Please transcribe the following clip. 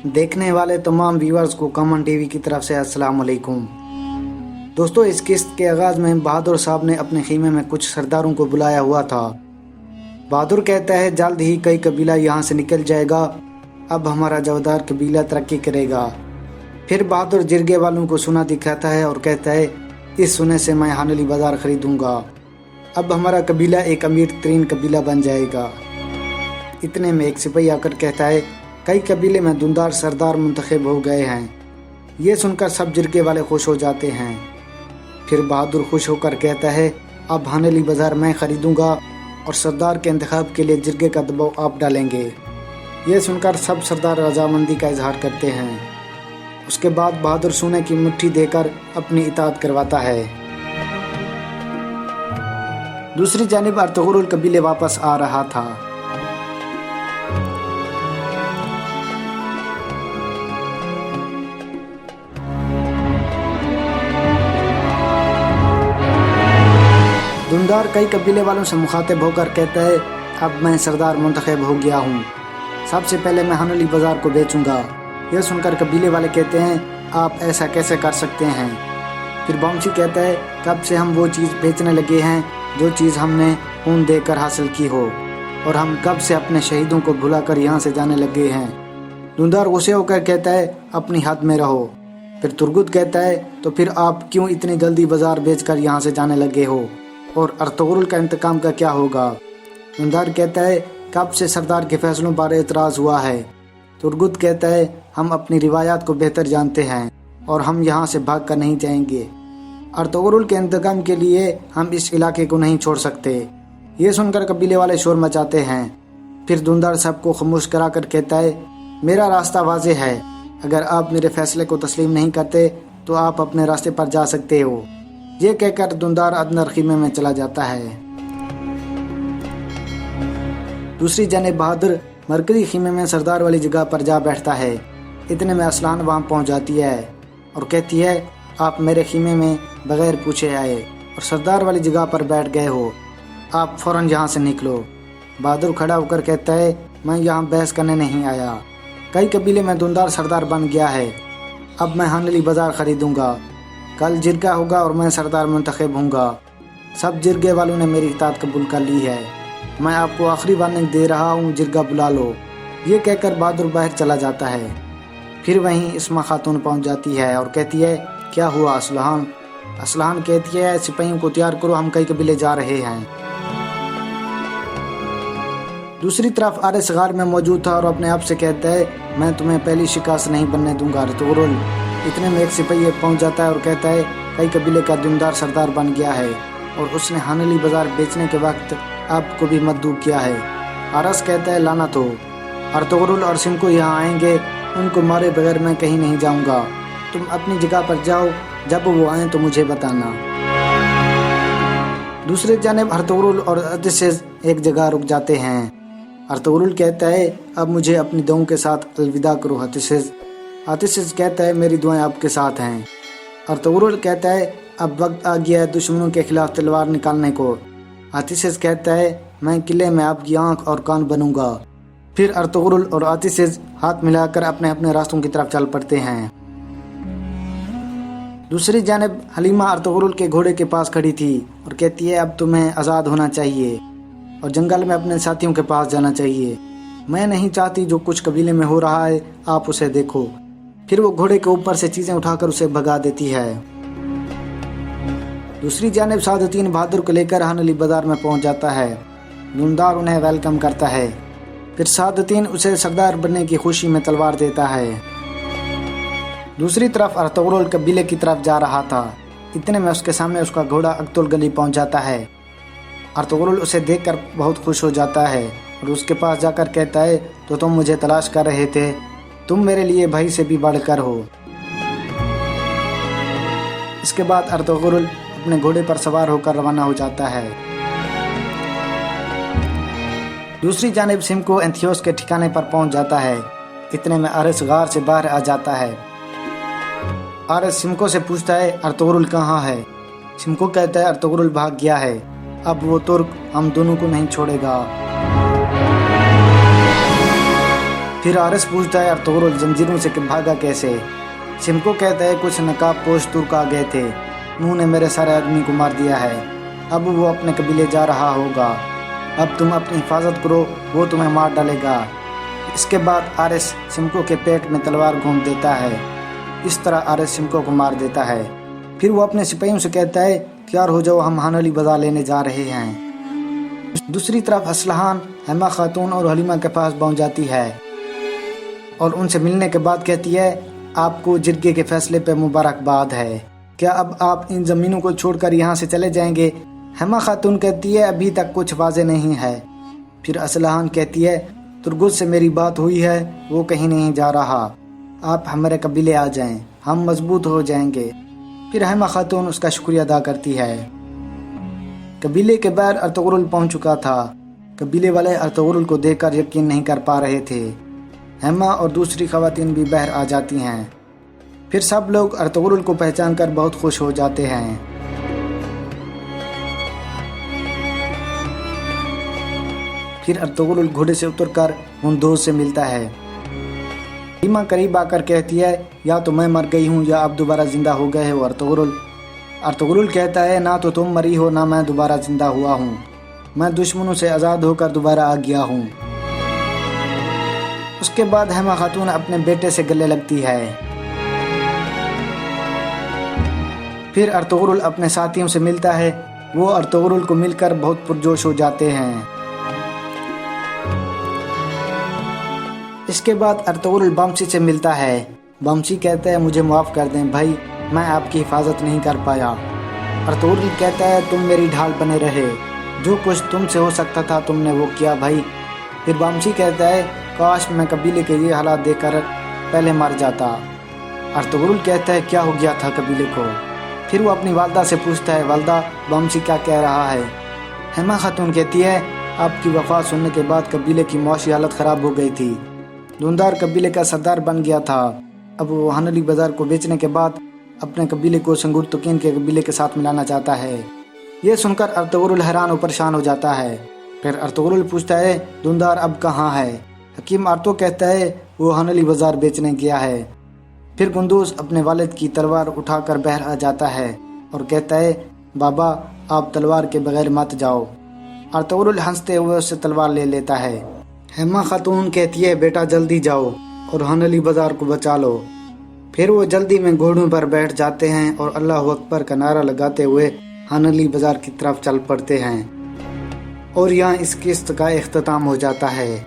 देखने वाले तमाम व्यूअर्स को कॉमन टीवी की तरफ से अस्सलाम वालेकुम। दोस्तों, इस किस्त के आगाज़ में बहादुर साहब ने अपने खीमे में कुछ सरदारों को बुलाया हुआ था। बहादुर कहता है जल्द ही कई कबीला यहाँ से निकल जाएगा, अब हमारा जवदार कबीला तरक्की करेगा। फिर बहादुर जिरगे वालों को सोना दिखाता है और कहता है इस सोने से मैं हानली बाज़ार ख़रीदूँगा, अब हमारा कबीला एक अमीर तरीन कबीला बन जाएगा। इतने में एक सिपाही आकर कहता है कई कबीले में दुमदार सरदार मुंतखब हो गए हैं। ये सुनकर सब जिरगे वाले खुश हो जाते हैं। फिर बहादुर खुश होकर कहता है अब हानली बाज़ार मैं ख़रीदूँगा और सरदार के इंतखाब के लिए जिरगे का दबाव आप डालेंगे। ये सुनकर सब सरदार रजामंदी का इजहार करते हैं। उसके बाद बहादुर सोने की मुट्ठी देकर अपनी इताअत करवाता है। दूसरी जानिब अर्तुगरुल कबीले वापस आ रहा था। दुमदार कई कबीले वालों से मुखातिब होकर कहता है अब मैं सरदार मुंतखब हो गया हूँ, सबसे पहले मैं हानली बाज़ार को बेचूंगा। यह सुनकर कबीले वाले कहते हैं आप ऐसा कैसे कर सकते हैं। फिर बमशी कहता है कब से हम वो चीज़ बेचने लगे हैं जो चीज़ हमने खून देकर हासिल की हो, और हम कब से अपने शहीदों को भुलाकर यहाँ से जाने लगे हैं। दुमदार गुस्से होकर कहता है अपनी हद में रहो। फिर तुर्गुत कहता है तो फिर आप क्यों इतनी जल्दी बाज़ार बेचकर यहाँ से जाने लगे हो, और अर्तुगरुल का इंतकाम का क्या होगा। दुमदार कहता है कब से सरदार के फैसलों पर एतराज़ हुआ है। तुर्गुत कहता है हम अपनी रिवायात को बेहतर जानते हैं और हम यहाँ से भाग कर नहीं जाएंगे। अर्तुगरुल के इंतकाम के लिए हम इस इलाके को नहीं छोड़ सकते। ये सुनकर कबीले वाले शोर मचाते हैं। फिर दुमदार सबको खामोश कराकर कहता है मेरा रास्ता वाज़ेह है, अगर आप मेरे फैसले को तस्लीम नहीं करते तो आप अपने रास्ते पर जा सकते हो। ये कहकर दुमदार अंदर खीमे में चला जाता है। दूसरी जानिब बहादुर मरकजी खीमे में सरदार वाली जगह पर जा बैठता है। इतने में असलान वहाँ पहुँच जाती है और कहती है आप मेरे खीमे में बगैर पूछे आए और सरदार वाली जगह पर बैठ गए हो, आप फ़ौरन यहाँ से निकलो। बहादुर खड़ा होकर कहता है मैं यहाँ बहस करने नहीं आया, कई कबीले में दुमदार सरदार बन गया है, अब मैं हानली बाज़ार ख़रीदूँगा, कल जिरगा होगा और मैं सरदार मुंतखब होऊंगा। सब जिरगे वालों ने मेरी इताअत कबूल कर ली है, मैं आपको आखिरी वार्निंग दे रहा हूँ, जिरगा बुला लो। ये कहकर बहादुर बाहर चला जाता है। फिर वहीं इस्मा खातून पहुँच जाती है और कहती है क्या हुआ असलहान। असलहान कहती है सिपाहियों को तैयार करो, हम कई कबीले जा रहे हैं। दूसरी तरफ आरिस गार में मौजूद था और अपने आप से कहता है मैं तुम्हें पहली शिकस्त नहीं बनने दूंगा अर्तुगरुल। इतने में एक सिपाही पहुंच जाता है और कहता है कई कबीले का दुमदार सरदार बन गया है और उसने हानली बाज़ार बेचने के वक्त आपको भी मद्दू किया है। आरस कहता है लानत हो, अर्तुगरुल और सिमको यहाँ आएंगे, उनको मारे बगैर मैं कहीं नहीं जाऊँगा, तुम अपनी जगह पर जाओ, जब वो आएँ तो मुझे बताना। दूसरे जानिब अर्तुगरुल और अतिशेज एक जगह रुक जाते हैं। अर्तुगरुल कहता है अब मुझे अपनी दुआओं के साथ अलविदा करो अतिशेज। अतिशेज कहता है मेरी दुआएं आपके साथ हैं। अर्तुगरुल कहता है अब वक्त आ गया है दुश्मनों के खिलाफ तलवार निकालने को। अतिशेज कहता है मैं किले में आपकी आंख और कान बनूंगा। फिर अर्तुगरुल और अतिशेज हाथ मिलाकर अपने अपने रास्तों की तरफ चल पड़ते हैं। दूसरी जानिब हलीमा अर्तुगरुल के घोड़े के पास खड़ी थी और कहती है अब तुम्हें आज़ाद होना चाहिए और जंगल में अपने साथियों के पास जाना चाहिए। मैं नहीं चाहती जो कुछ कबीले में हो रहा है आप उसे देखो। फिर वो घोड़े के ऊपर से चीज़ें उठाकर उसे भगा देती है। दूसरी जानिब सादुद्दीन बहादुर को लेकर हानली बाज़ार में पहुंच जाता है। दुमदार उन्हें वेलकम करता है। फिर सादुद्दीन उसे सरदार बनने की खुशी में तलवार देता है। दूसरी तरफ अर्तुगरुल कबीले की तरफ जा रहा था। इतने में उसके सामने उसका घोड़ा अक्तुल गली पहुंच जाता है। अर्तुगरुल उसे देखकर बहुत खुश हो जाता है और उसके पास जाकर कहता है तो तुम मुझे तलाश कर रहे थे, तुम मेरे लिए भाई से भी बढ़कर हो। इसके बाद अर्तुगरुल अपने घोड़े पर सवार होकर रवाना हो जाता है। दूसरी जानिब सिमको एंथियोस के ठिकाने पर पहुंच जाता है। इतने में आरिस गार से बाहर आ जाता है। आरिस सिमको से पूछता है अर्तुगरुल कहाँ है। सिमको कहता है अर्तुगरुल भाग गया है, अब वो तुर्क हम दोनों को नहीं छोड़ेगा। پھر آرس پوچھتا ہے ارطغرل زنجیروں سے کہ بھاگا کیسے؟ شمکو کہتا ہے کچھ نقاب پوش ترک آ گئے تھے، انہوں نے میرے سارے آدمی کو مار دیا ہے، اب وہ اپنے قبیلے جا رہا ہوگا، اب تم اپنی حفاظت کرو، وہ تمہیں مار ڈالے گا۔ اس کے بعد آرس شمکو کے پیٹ میں تلوار گھونپ دیتا ہے، اس طرح آرس شمکو کو مار دیتا ہے۔ پھر وہ اپنے سپاہیوں سے کہتا ہے تیار ہو جاؤ، ہم ہانولی بازار لینے جا رہے ہیں۔ دوسری طرف اسلحان ہیما خاتون اور حلیمہ کے پاس پہنچ جاتی ہے اور ان سے ملنے کے بعد کہتی ہے آپ کو جرگے کے فیصلے پہ مبارکباد ہے، کیا اب آپ ان زمینوں کو چھوڑ کر یہاں سے چلے جائیں گے؟ ہیما خاتون کہتی ہے ابھی تک کچھ واضح نہیں ہے۔ پھر اسلحان کہتی ہے ترگس سے میری بات ہوئی ہے، وہ کہیں نہیں جا رہا، آپ ہمارے قبیلے آ جائیں، ہم مضبوط ہو جائیں گے۔ پھر ہیما خاتون اس کا شکریہ ادا کرتی ہے۔ قبیلے کے باہر ارطغرل پہنچ چکا تھا، قبیلے والے ارطغرل کو دیکھ کر یقین نہیں کر پا رہے تھے۔ ہیما اور دوسری خواتین بھی باہر آ جاتی ہیں، پھر سب لوگ ارطغرل کو پہچان کر بہت خوش ہو جاتے ہیں۔ پھر ارطغرل گھوڑے سے اتر کر گندوز سے ملتا ہے۔ حلیمہ قریب آ کر کہتی ہے یا تو میں مر گئی ہوں یا اب دوبارہ زندہ ہو گئے ہو ارطغرل کہتا ہے نہ تو تم مری ہو نہ میں دوبارہ زندہ ہوا ہوں، میں دشمنوں سے آزاد ہو کر دوبارہ آ گیا ہوں۔ اس کے بعد ہیما خاتون اپنے بیٹے سے گلے لگتی ہے۔ پھر ارطغرل اپنے ساتھیوں سے ملتا ہے، وہ ارطغرل کو مل کر بہت پرجوش ہو جاتے ہیں۔ اس کے بعد ارطغرل بامسی سے ملتا ہے، بامسی کہتا ہے مجھے معاف کر دیں بھائی، میں آپ کی حفاظت نہیں کر پایا۔ ارطغرل کہتا ہے تم میری ڈھال بنے رہے، جو کچھ تم سے ہو سکتا تھا تم نے وہ کیا بھائی۔ پھر بامسی کہتا ہے کاش میں قبیلے کے یہ حالات دیکھ کر پہلے مر جاتا۔ ارطغرل کہتا ہے کیا ہو گیا تھا قبیلے کو؟ پھر وہ اپنی والدہ سے پوچھتا ہے والدہ بامسی کیا کہہ رہا ہے؟ ہیما خاتون کہتی ہے آپ کی وفات سننے کے بعد قبیلے کی معاشی حالت خراب ہو گئی تھی، دوندار قبیلے کا سردار بن گیا تھا، اب وہ ہانولی بازار کو بیچنے کے بعد اپنے قبیلے کو سنگور تکین کے قبیلے کے ساتھ ملانا چاہتا ہے۔ یہ سن کر ارطغرل حیران و پریشان ہو جاتا ہے۔ پھر ارطغرل پوچھتا ہے دوندار اب کہاں ہے؟ حکیم آرتو کہتا ہے وہ ہانولی بازار بیچنے گیا ہے۔ پھر گندوز اپنے والد کی تلوار اٹھا کر باہر آ جاتا ہے اور کہتا ہے بابا آپ تلوار کے بغیر مت جاؤ۔ ارطغرل ہنستے ہوئے اس سے تلوار لے لیتا ہے۔ ہیما خاتون کہتی ہے بیٹا جلدی جاؤ اور ہانولی بازار کو بچا لو۔ پھر وہ جلدی میں گھوڑوں پر بیٹھ جاتے ہیں اور اللہ اکبر کا نعرہ لگاتے ہوئے ہانولی بازار کی طرف چل پڑتے ہیں، اور یہاں اس قسط کا اختتام ہو جاتا ہے۔